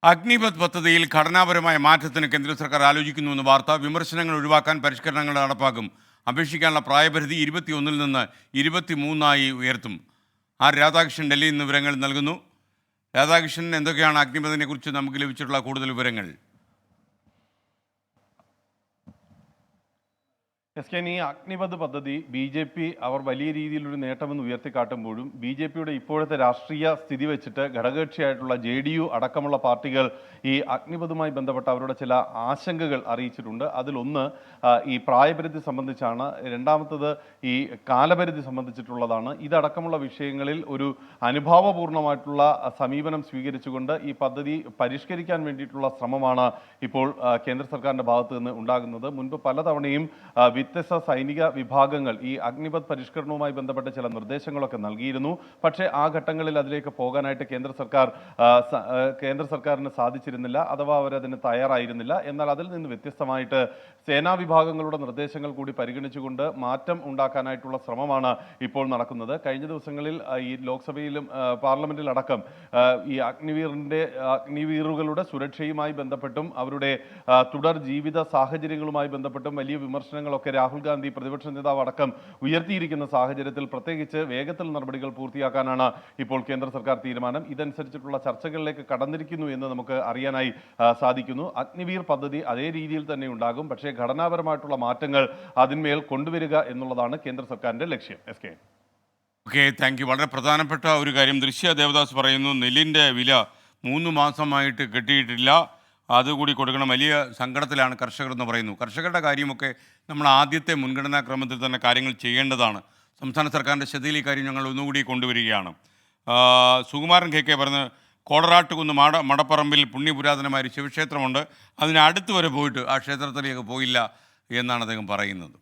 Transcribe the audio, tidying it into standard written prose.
അഗ്നിപഥ് പദ്ധതിയിൽ ഘടനാപരമായ മാറ്റത്തിന് കേന്ദ്ര സർക്കാർ ആലോചിക്കുന്നുവെന്ന് വാർത്ത. വിമർശനങ്ങൾ ഒഴിവാക്കാൻ പരിഷ്കരണങ്ങൾ നടപ്പാക്കും. അപേക്ഷിക്കാനുള്ള പ്രായപരിധി 21 നിന്ന് 23 ഉയർത്തും. ആർ രാധാകൃഷ്ണൻ ഡൽഹിയിൽ നിന്ന് വിവരങ്ങൾ നൽകുന്നു. രാധാകൃഷ്ണൻ, എന്തൊക്കെയാണ് അഗ്നിപഥിനെ കുറിച്ച് നമുക്ക് ലഭിച്ചിട്ടുള്ള കൂടുതൽ വിവരങ്ങൾ? ഈ അഗ്നിപഥ് പദ്ധതി BJP അവർ വലിയ രീതിയിലൊരു നേട്ടമെന്ന് ഉയർത്തിക്കാട്ടുമ്പോഴും BJPയുടെ ഇപ്പോഴത്തെ രാഷ്ട്രീയ സ്ഥിതി വെച്ചിട്ട് ഘടകകക്ഷിയായിട്ടുള്ള JDU അടക്കമുള്ള പാർട്ടികൾ ഈ അഗ്നിപഥുമായി ബന്ധപ്പെട്ട അവരുടെ ചില ആശങ്കകൾ അറിയിച്ചിട്ടുണ്ട്. അതിലൊന്ന് ഈ പ്രായപരിധി സംബന്ധിച്ചാണ്, രണ്ടാമത്തത് ഈ കാലപരിധി സംബന്ധിച്ചിട്ടുള്ളതാണ്. ഇതടക്കമുള്ള വിഷയങ്ങളിൽ ഒരു അനുഭാവപൂർണമായിട്ടുള്ള സമീപനം സ്വീകരിച്ചുകൊണ്ട് ഈ പദ്ധതി പരിഷ്കരിക്കാൻ വേണ്ടിയിട്ടുള്ള ശ്രമമാണ് ഇപ്പോൾ കേന്ദ്ര സർക്കാരിൻ്റെ ഭാഗത്ത് നിന്ന് ഉണ്ടാകുന്നത്. മുൻപ് പലതവണയും വ്യത്യസ്ത സൈനിക വിഭാഗങ്ങൾ ഈ അഗ്നിപഥ് പരിഷ്കരണവുമായി ബന്ധപ്പെട്ട ചില നിർദ്ദേശങ്ങളൊക്കെ നൽകിയിരുന്നു. പക്ഷേ ആ ഘട്ടങ്ങളിൽ അതിലേക്ക് പോകാനായിട്ട് കേന്ദ്ര സർക്കാരിന് സാധിച്ചിരുന്നില്ല, അഥവാ അവരതിന് തയ്യാറായിരുന്നില്ല. എന്നാൽ അതിൽ നിന്ന് വ്യത്യസ്തമായിട്ട് സേനാ വിഭാഗങ്ങളുടെ നിർദ്ദേശങ്ങൾ കൂടി പരിഗണിച്ചുകൊണ്ട് മാറ്റം ഉണ്ടാക്കാനായിട്ടുള്ള ശ്രമമാണ് ഇപ്പോൾ നടക്കുന്നത്. കഴിഞ്ഞ ദിവസങ്ങളിൽ ഈ ലോക്സഭയിലും പാർലമെന്റിലടക്കം ഈ അഗ്നിവീറുകളുടെ സുരക്ഷയുമായി ബന്ധപ്പെട്ടും അവരുടെ തുടർ ജീവിത സാഹചര്യങ്ങളുമായി ബന്ധപ്പെട്ടും വലിയ വിമർശനങ്ങളൊക്കെ രാഹുൽ ഗാന്ധി പ്രതിപക്ഷ നേതാവ് അടക്കം ഉയർത്തിയിരിക്കുന്ന സാഹചര്യത്തിൽ പ്രത്യേകിച്ച് വേഗത്തിൽ നടപടികൾ പൂർത്തിയാക്കാനാണ് ഇപ്പോൾ കേന്ദ്ര സർക്കാർ തീരുമാനം. ഇതനുസരിച്ചിട്ടുള്ള ചർച്ചകളിലേക്ക് കടന്നിരിക്കുന്നു എന്ന് നമുക്ക് അറിയാനായി സാധിക്കുന്നു. അഗ്നിവീർ പദ്ധതി അതേ രീതിയിൽ തന്നെ ഉണ്ടാകും, പക്ഷേ ഘടനാപരമായിട്ടുള്ള മാറ്റങ്ങൾ അതിന്മേൽ കൊണ്ടുവരിക എന്നുള്ളതാണ് കേന്ദ്ര സർക്കാരിന്റെ ലക്ഷ്യം. Okay, thank you. വളരെ പ്രധാനപ്പെട്ട ഒരു കാര്യം ദൃശ്യ ദേവദാസ് പറയുന്നു, നെല്ലിൻ്റെ വില 3 മാസമായിട്ട് കിട്ടിയിട്ടില്ല, അതുകൂടി കൊടുക്കണം. വലിയ സങ്കടത്തിലാണ് കർഷകർ എന്ന് പറയുന്നു. കർഷകരുടെ കാര്യമൊക്കെ നമ്മൾ ആദ്യത്തെ മുൻഗണനാ ക്രമത്തിൽ തന്നെ കാര്യങ്ങൾ ചെയ്യേണ്ടതാണ്. സംസ്ഥാന സർക്കാരിൻ്റെ ശ്രദ്ധയിൽ ഈ കാര്യം ഞങ്ങൾ ഒന്നുകൂടി കൊണ്ടുവരികയാണ്. സുകുമാരൻ KK പറഞ്ഞ് കോടറാട്ടുകുന്ന് മടപ്പറമ്പിൽ പുണ്യപുരാതനമായ ഒരു ശിവക്ഷേത്രമുണ്ട്, അതിനടുത്ത് വരെ പോയിട്ട് ആ ക്ഷേത്രത്തിലേക്ക് പോയില്ല എന്നാണ് അദ്ദേഹം പറയുന്നത്.